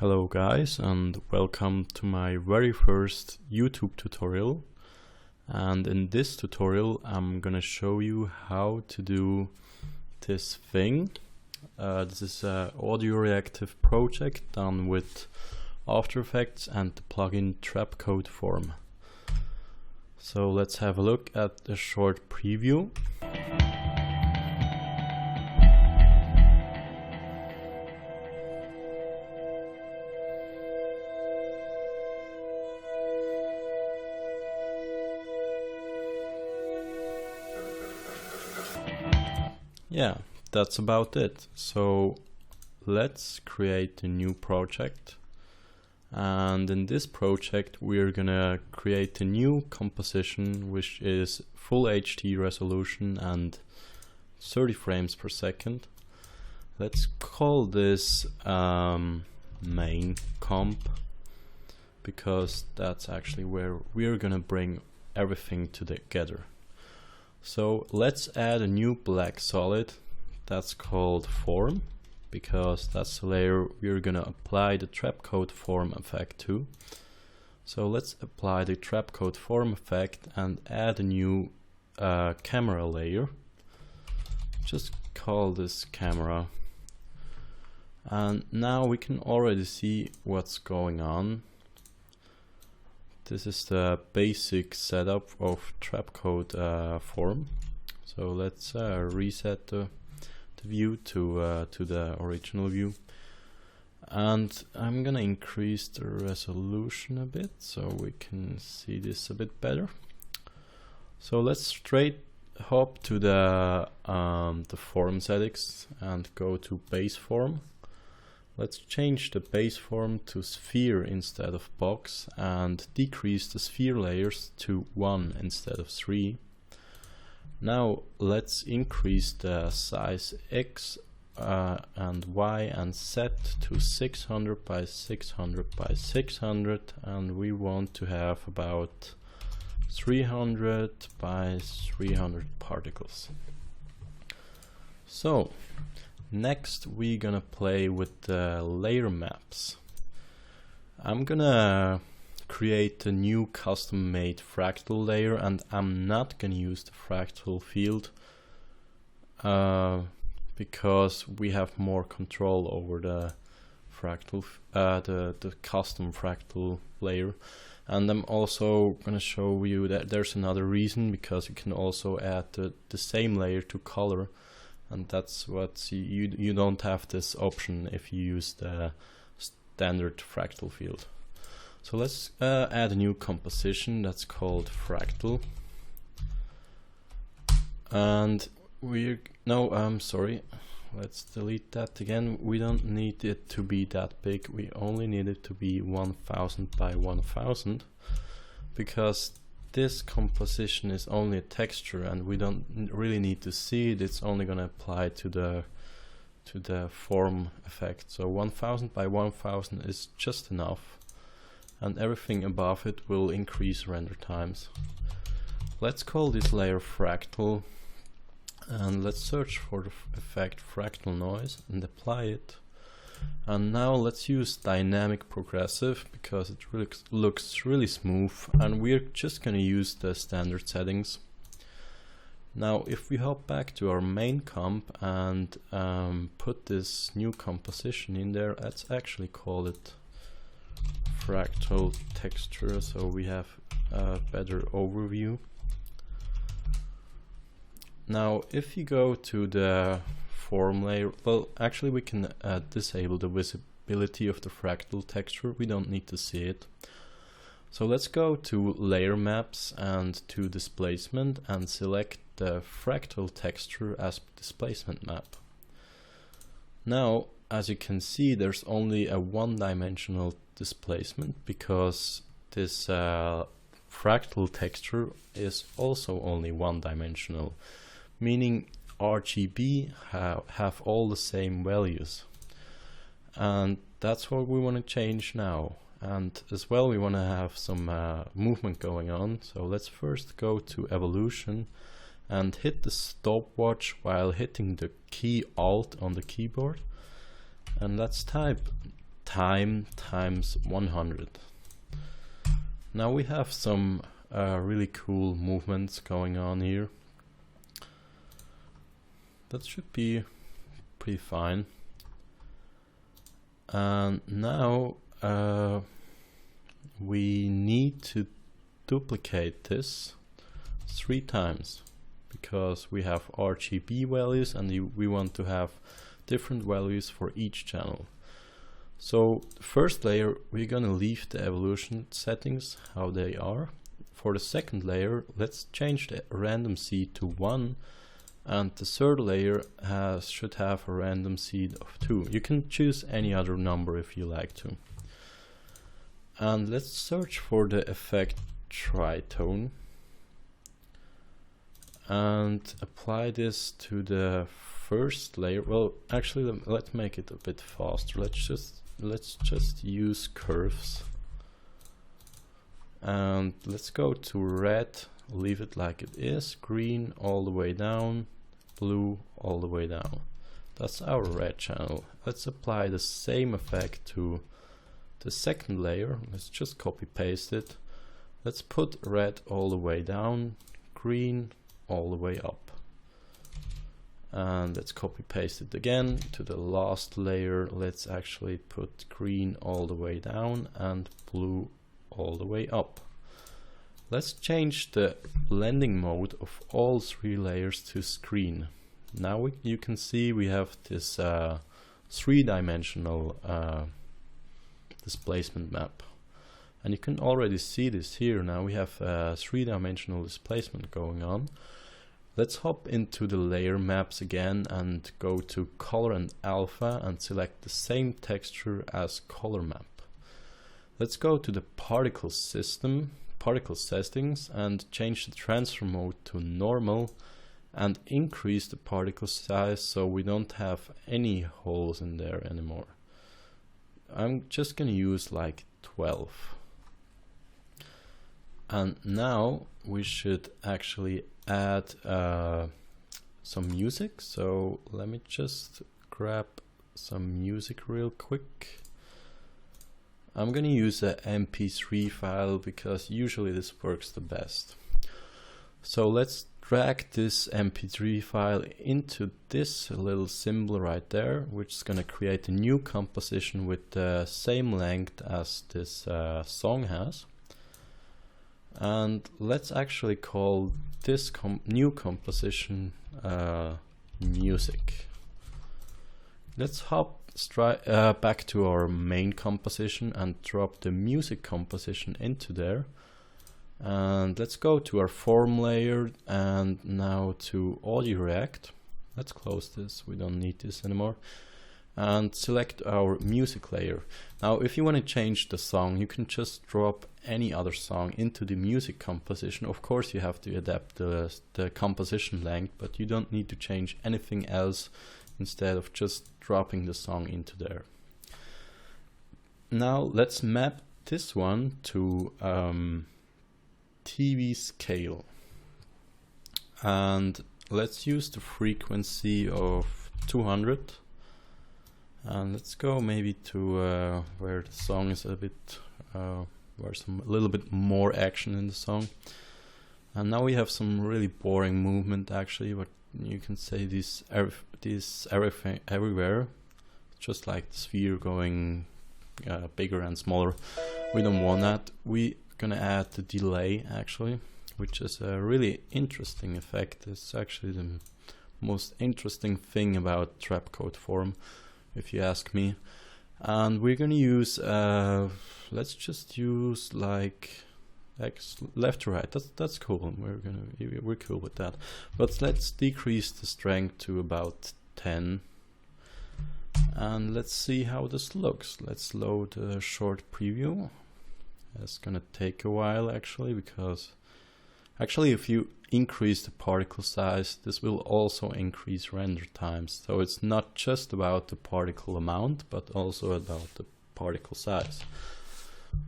Hello guys, and welcome to my very first YouTube tutorial. And in this tutorial I'm gonna show you how to do this thing. This is an audio reactive project done with After Effects and the plugin Trapcode form. So let's have a look at a short preview. Yeah, that's about it. So let's create a new project, and in this project we're gonna create a new composition which is full HD resolution and 30 frames per second. Let's call this main comp, because that's actually where we're gonna bring everything together. So let's add a new black solid that's called form, because that's the layer we're gonna apply the Trapcode form effect to. So let's apply the Trapcode form effect and add a new camera layer. Just call this camera. And now we can already see what's going on. This is the basic setup of Trapcode form. So let's reset the view to the original view. And I'm gonna increase the resolution a bit so we can see this a bit better. So let's straight hop to the form settings and go to base form. Let's change the base form to sphere instead of box and decrease the sphere layers to 1 instead of 3. Now let's increase the size X and Y and Z to 600 by 600 by 600, and we want to have about 300 by 300 particles. So next we're gonna play with the layer maps. I'm gonna create a new custom made fractal layer, and I'm not gonna use the fractal field because we have more control over the fractal the custom fractal layer. And I'm also gonna show you that there's another reason, because you can also add the same layer to color. And that's what you don't have this option if you use the standard fractal field. So let's add a new composition that's called fractal. And sorry, let's delete that again. We don't need it to be that big. We only need it to be 1000 by 1000, because this composition is only a texture and we don't really need to see it. It's only going to apply to the form effect. So 1000 by 1000 is just enough, and everything above it will increase render times. Let's call this layer fractal, and let's search for the effect fractal noise and apply it. And now let's use dynamic progressive, because it really looks really smooth, and we're just gonna use the standard settings. Now if we hop back to our main comp and put this new composition in there, let's actually call it fractal texture so we have a better overview. Now if you go to the form layer, well, actually we can disable the visibility of the fractal texture. We don't need to see it. So let's go to layer maps and to displacement and select the fractal texture as displacement map. Now as you can see, there's only a one-dimensional displacement, because this fractal texture is also only one-dimensional, meaning RGB have all the same values. And that's what we want to change now. And as well, we want to have some movement going on. So let's first go to evolution and hit the stopwatch while hitting the key Alt on the keyboard. And let's type time times 100. Now we have some really cool movements going on here. That should be pretty fine. And now we need to duplicate this 3 times because we have RGB values and we want to have different values for each channel. So first layer, we're gonna leave the evolution settings how they are. For the second layer, let's change the random seed to 1, and the third layer should have a random seed of 2. You can choose any other number if you like to. And let's search for the effect tritone and apply this to the first layer. Well, actually, let's make it a bit faster. Let's just use curves, and let's go to red, leave it like it is, green all the way down, blue all the way down. That's our red channel. Let's apply the same effect to the second layer. Let's just copy paste it. Let's put red all the way down, green all the way up. And let's copy paste it again to the last layer. Let's actually put green all the way down and blue all the way up. Let's change the blending mode of all 3 layers to screen. Now you can see we have this 3-dimensional displacement map. And you can already see this here. Now we have a 3-dimensional displacement going on. Let's hop into the layer maps again and go to color and alpha and select the same texture as color map. Let's go to the particle settings and change the transfer mode to normal and increase the particle size so we don't have any holes in there anymore. I'm just gonna use like 12. And now we should actually add some music. So let me just grab some music real quick. I'm gonna use a MP3 file because usually this works the best. So let's drag this MP3 file into this little symbol right there, which is gonna create a new composition with the same length as this song has. And let's actually call this new composition music. Let's hop back to our main composition and drop the music composition into there. And let's go to our form layer and now to audio react. Let's close this, we don't need this anymore. And select our music layer. Now if you want to change the song, you can just drop any other song into the music composition. Of course you have to adapt the composition length, but you don't need to change anything else instead of just dropping the song into there. Now let's map this one to TV scale. And let's use the frequency of 200. And let's go maybe to where the song is a bit, where a little bit more action in the song. And now we have some really boring movement actually, but you can say this everything everywhere, just like the sphere going bigger and smaller. We don't want that. We're gonna add the delay actually, which is a really interesting effect. It's actually the most interesting thing about Trapcode form, if you ask me. And we're gonna use let's just use like X left to right. That's cool. We're cool with that. But let's decrease the strength to about 10. And let's see how this looks. Let's load a short preview. It's gonna take a while actually, because actually if you increase the particle size, this will also increase render times. So it's not just about the particle amount, but also about the particle size.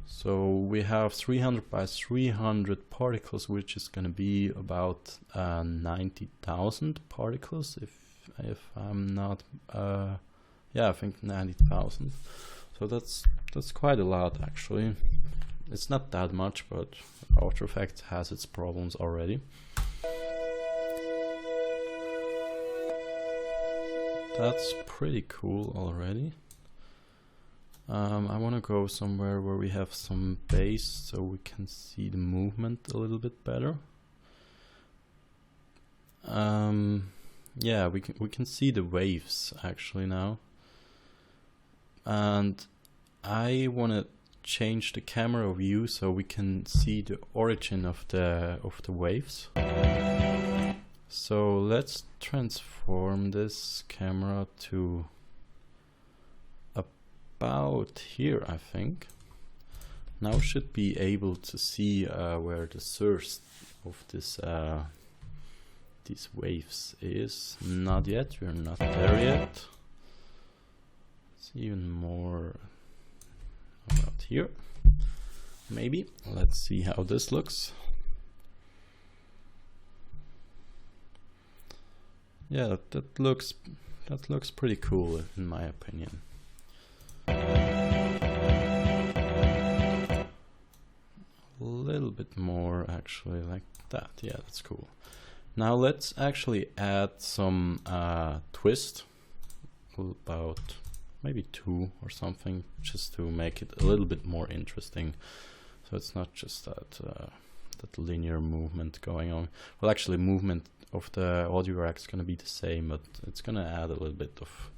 So we have 300 by 300 particles, which is going to be about 90,000 particles. If I'm not, yeah, I think 90,000. So that's quite a lot actually. It's not that much, but After Effects has its problems already. That's pretty cool already. I want to go somewhere where we have some bass so we can see the movement a little bit better. Yeah, we can see the waves actually now. And I want to change the camera view so we can see the origin of the waves. So let's transform this camera to about here, I think. Now should be able to see where the source of this these waves is. Not yet, we're not there yet. It's even more about here. Maybe. Let's see how this looks. Yeah, that looks pretty cool in my opinion. A little bit more actually, like that. Yeah, that's cool. Now let's actually add some twist, about maybe 2 or something, just to make it a little bit more interesting. So it's not just that linear movement going on. Well, actually movement of the audio rack is going to be the same, but it's going to add a little bit of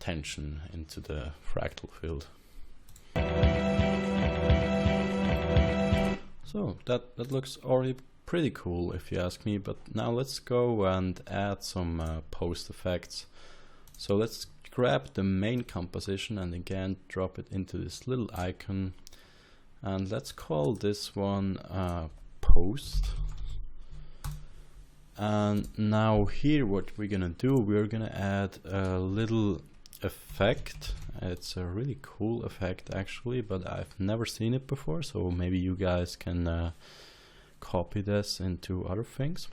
tension into the fractal field. So that looks already pretty cool if you ask me, but now let's go and add some post effects. So let's grab the main composition and again drop it into this little icon, and let's call this one post. And now here what we're gonna do, we're gonna add a little effect. It's a really cool effect actually, but I've never seen it before, so maybe you guys can copy this into other things.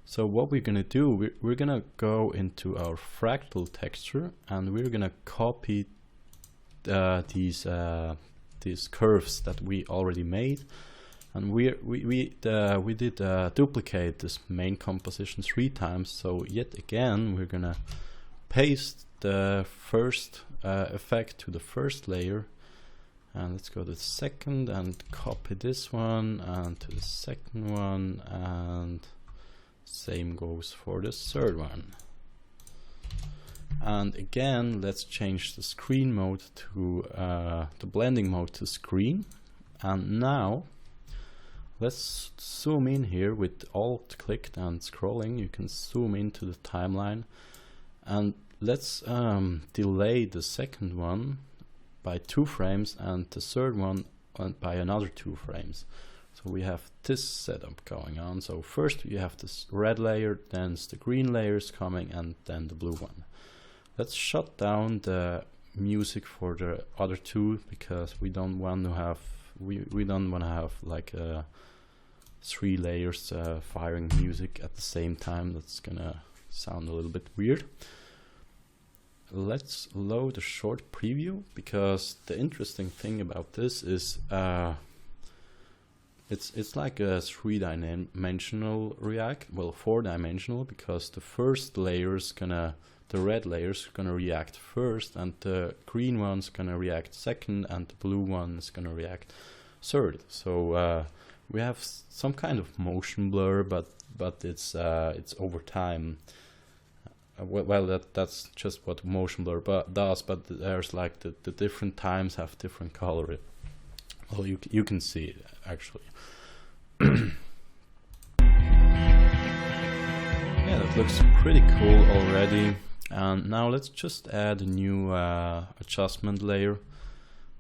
So what we're gonna do, we're gonna go into our fractal texture and we're gonna copy these curves that we already made, and we did duplicate this main composition 3 times. So yet again we're gonna paste the first effect to the first layer, and let's go to the second and copy this one and to the second one, and same goes for the third one. And again let's change the screen mode to the blending mode to screen, and now let's zoom in here with Alt clicked and scrolling. You can zoom into the timeline, and let's delay the second one by 2 frames and the third one by another 2 frames. So we have this setup going on. So first you have this red layer, then the green layers coming, and then the blue one. Let's shut down the music for the other 2 because we don't want to have like 3 layers firing music at the same time. That's gonna sound a little bit weird. Let's load a short preview, because the interesting thing about this is it's like a 3-dimensional React, well 4-dimensional, because the first layer's the red layer's gonna react first, and the green one's gonna react second, and the blue one's gonna react third. So we have some kind of motion blur, but it's over time. Well, that's just what motion blur does, but there's like the different times have different color. Well, you can see it actually. Yeah, that looks pretty cool already. And now let's just add a new adjustment layer.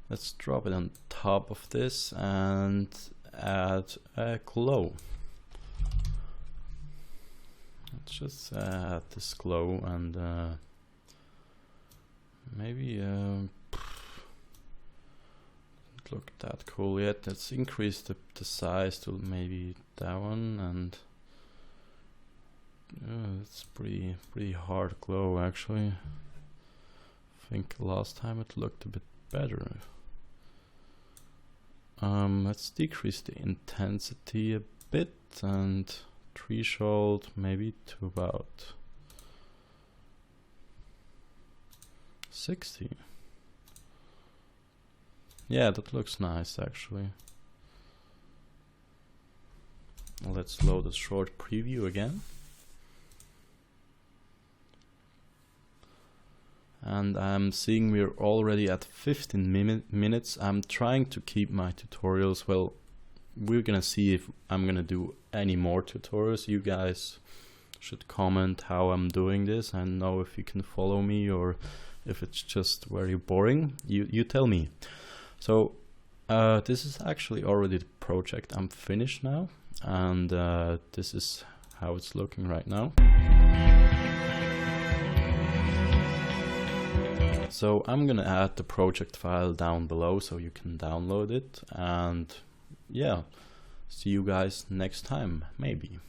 Let's drop it on top of this and add a glow. Let's just add this glow, and maybe don't look that cool yet. Let's increase the size to maybe that one, and it's pretty hard glow actually. I think last time it looked a bit better. Let's decrease the intensity a bit and threshold maybe to about 60. Yeah, that looks nice actually. Let's load a short preview again. And I'm seeing we're already at 15 minutes. I'm trying to keep my tutorials, well, we're gonna see if I'm gonna do any more tutorials. You guys should comment how I'm doing this and know if you can follow me or if it's just very boring. You tell me. So this is actually already the project. I'm finished now, and this is how it's looking right now. So I'm gonna add the project file down below so you can download it, and yeah, see you guys next time, maybe.